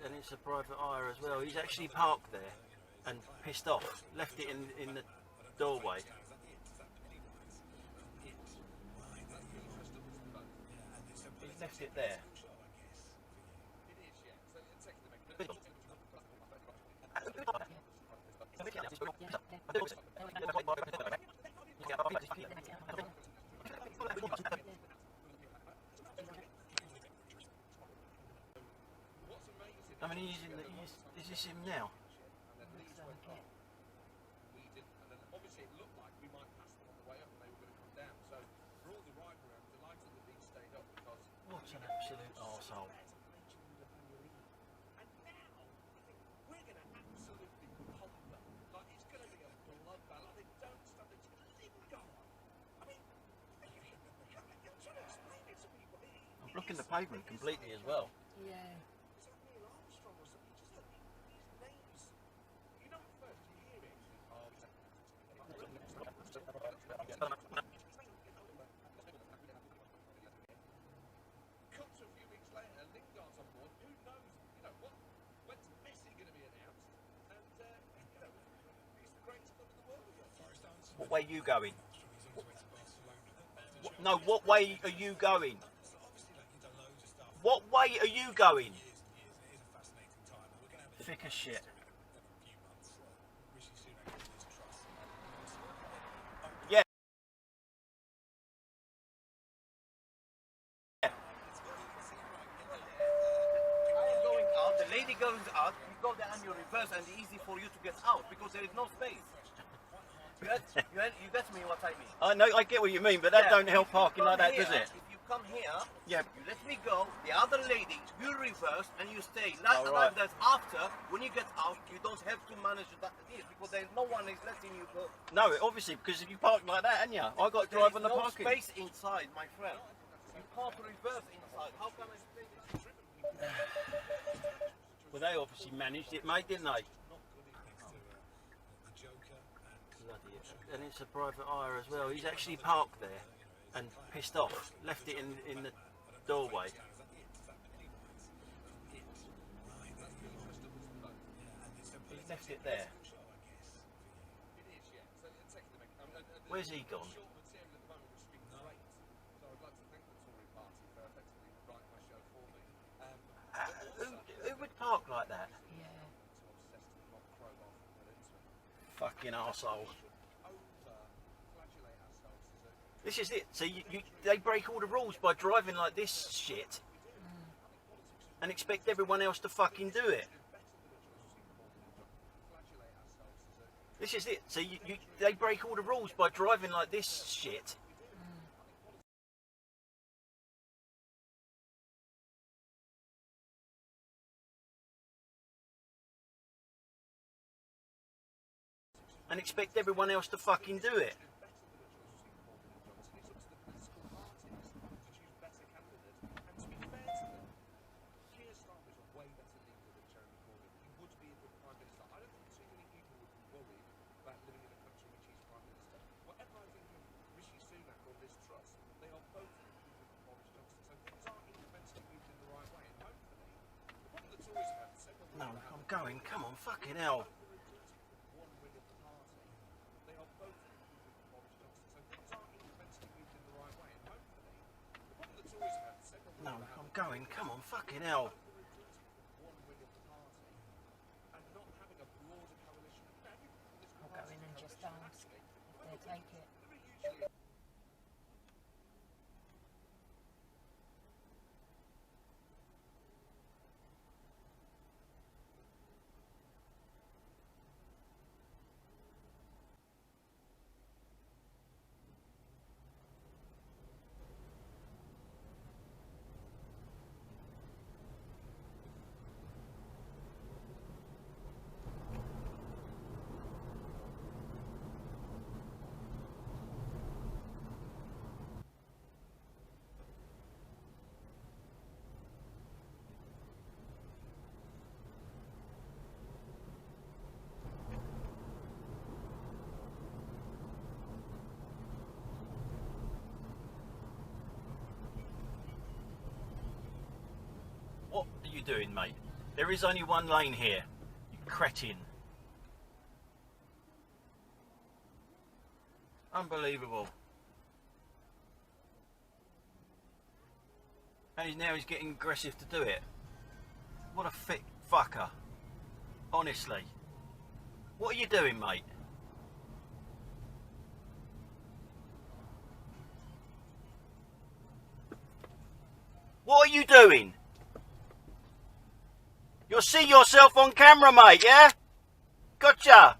And it's a private hire as well. He's actually parked there and pissed off, left it in the doorway. He's left it there. I mean, is this him now? Obviously, it looked like we might pass them on the way up and they were going to come down. So, for all the ride around, delighted that these stayed up because. What an absolute arsehole. And now, we're going to absolutely pump them. Like, it's going to be a bloodbath. Like, they don't stop, they're just going to leave them go on. I mean, you're trying to explain it to people. I'm blocking the pavement completely as well. Yeah. What way are you going? No, what way are you going? What way are you going? Thick as shit. Yeah. Going out, the lady goes out, you go there and you reverse and it's easy for you to get out because there is no space. You get me what I mean? I know, I get what you mean, but that don't help parking like that, Here, does it? If you come here, Yeah. you let me go, the other lady, you reverse and you stay. Like, All right. that's after, when you get out, you don't have to manage that this because there's no one is letting you go. No, obviously, because if you park like that, haven't you? I got to drive on the no parking. space inside, my friend. You can't reverse inside. How can I explain this? Well, they obviously managed it, mate, didn't they? And it's a private hire as well. He's actually parked there and pissed off, left it in the doorway. He's left it there. Where's he gone? Who would park like that? Yeah. Fucking arsehole. This is it. So they break all the rules by driving like this shit and expect everyone else to fucking do it. This is it. So they break all the rules by driving like this shit. And expect everyone else to fucking do it. No, I'm going. Come on, fucking hell. No, I'm going. Come on, fucking hell. I'll go in and just ask if they'll take it. doing, mate? There is only one lane here. You cretin. Unbelievable. And now he's getting aggressive to do it. What a fit fucker. Honestly. What are you doing, mate? What are you doing? You'll see yourself on camera, mate, yeah? Gotcha.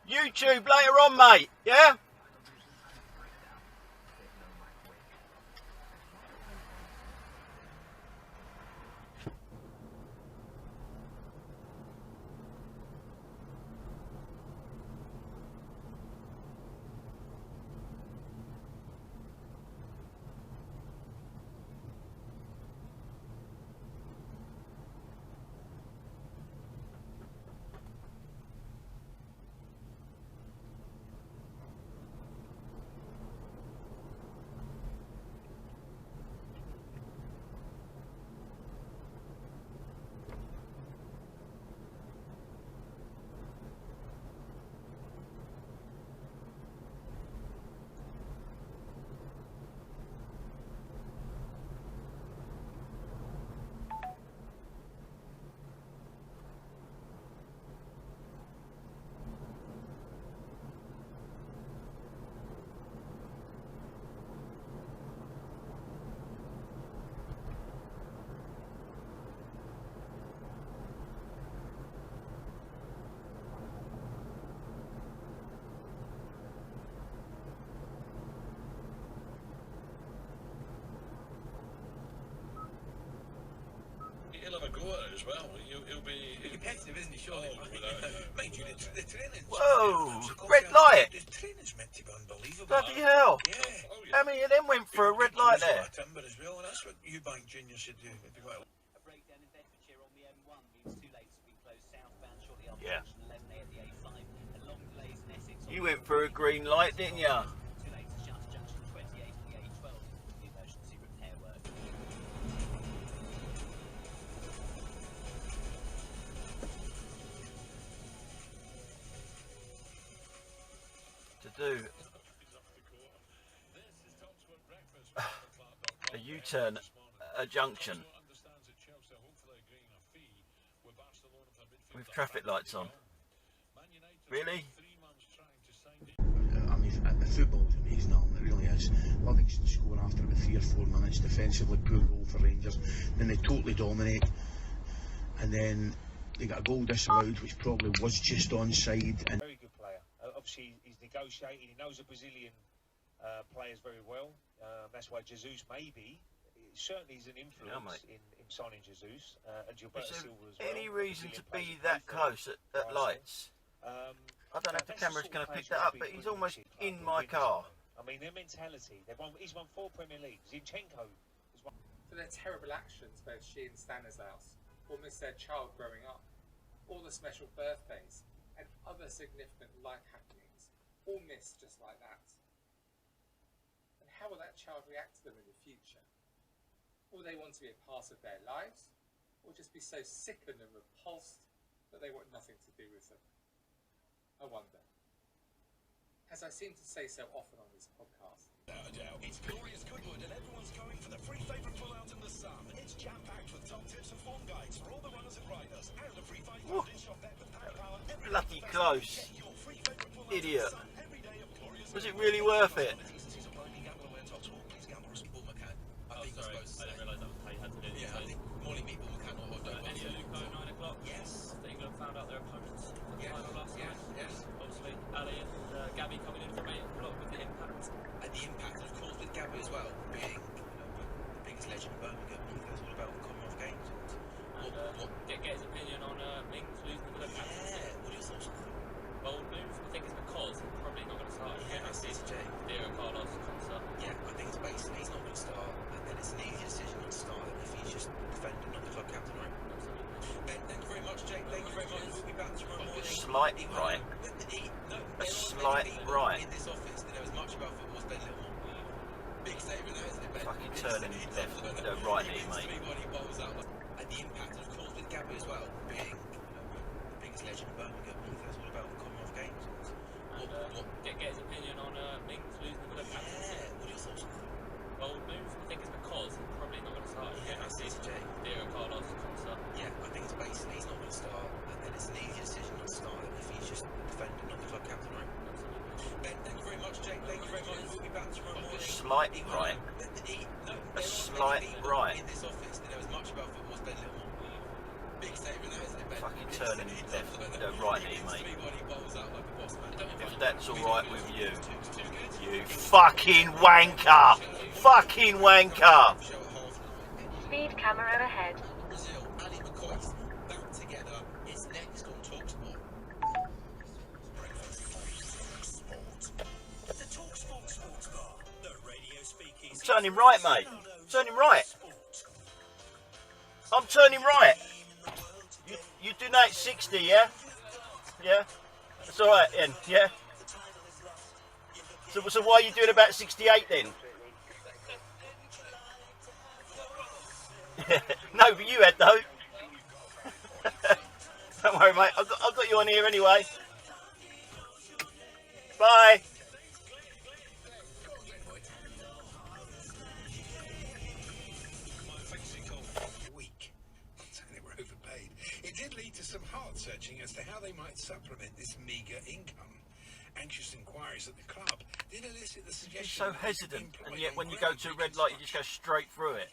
YouTube later on, mate, yeah? He'll have a go at it as well. He'll be competitive, isn't he? Surely. Mind you, the training. Whoa, red light. The training's meant to be unbelievable. Bloody hell. Yeah. How many of them went for a red light there? Timber as well, and that's what Eubank Junior should do. If you want. A breakdown in Bedfordshire on the M1 means two lanes have been closed southbound shortly after Yeah. junction 11A at the A5, and long delays in Essex. You went for a green light, didn't you? Two lanes are shut to junction 28 at the A12 for the emergency repair work. To do a U-turn, a junction with traffic lights on. Really? I mean, the football's amazing, Alan, it really is. Livingston score after about 3 or 4 minutes, defensively poor goal for Rangers, then they totally dominate, and then they got a goal disallowed, which probably was just onside. And very good player. Obviously, he's negotiated. He knows the Brazilian players very well. That's why Jesus maybe certainly is an influence in signing Jesus and Gilberto Silva as well. Any reason to be that close at lights? I don't know if the camera's going to pick that up, but he's almost in my car. I mean, their mentality. He's won 4 Premier Leagues. Zinchenko has won. For their terrible actions, both she and Stanislas will miss their child growing up, all the special birthdays and other significant life happenings, all missed just like that. And how will that child react to them in the future? Will they want to be a part of their lives, or just be so sickened and repulsed that they want nothing to do with them? I wonder. As I seem to say so often on this podcast. It's glorious Goodwood and everyone's going for the free favourite pull out in the sun. It's jam-packed with top tips and form guides for all the runners and riders, and a free 5 in-shop bet with pack power every Lucky close. Get your free favourite pull out Idiot. in the sun every day of glorious. Was it really worth it? Please gamble away on top score. Please gamble responsibly. I think I didn't realise that was how you had to do it. Yeah, I think Morley beat Bullmacan or don't Any Luco, 9 o'clock. Yes. England found out their opponents for the Yes. final last night. Yes. Obviously, Ali and Gabby coming in from 8 o'clock with the impact. And the impact, of course, with Gabby as well, being the biggest legend in Birmingham. That's all about the Commonwealth Games. And what? Get his opinion on Mings losing the captaincy. Yeah. What are your thoughts on that? Bold move. I think it's because he's probably not going to start again. Yeah, I see. Diego Carlo thank you very much. We'll be back tomorrow morning. Slight right. A slight right. In this office that knows much about football, spend a little more. Big statement, that, isn't it, Ben? Fucking turning left, right here, mate. And the impact, of course, with Gabby as well, being the biggest legend in Birmingham. He knows all about the Commonwealth Games. Get his opinion on Mings losing the captaincy. Yeah, what are your thoughts on that? Bold move. I think it's because he's probably not going to start. Yeah, I see it, Jay. Diego Carlos comes up. Yeah, I think it's basically he's not going to start, and then it's an easier decision not to start him if he's just defending, not the club captain, right? Ben, thank you very much, Jake. Thank you very much. We'll be back tomorrow morning. Slight right. A slight right. In this office that knows much about football, spend a little more. Big statement, that, isn't it, Ben? Fucking turning left, right here, mate. If that's alright with you. You fucking wanker! Fucking wanker! Speed camera ahead. Brazil, Ali McCoy's back together. It's next on TalkSport. The TalkSport Sports Bar. The radio speaking. Turn him right, mate. Turn him right. I'm turning right. You do that at 60, yeah? Yeah? That's alright then, yeah? So why are you doing about 68 then? No, but you had though. Don't worry, mate. I've got you on here anyway. Bye. Week. They were overpaid. It did lead to some hard searching as to how they might supplement this meagre income. Anxious inquiries at the club did elicit the suggestion. You're so hesitant, and yet when you go to a red light, you just go straight through it.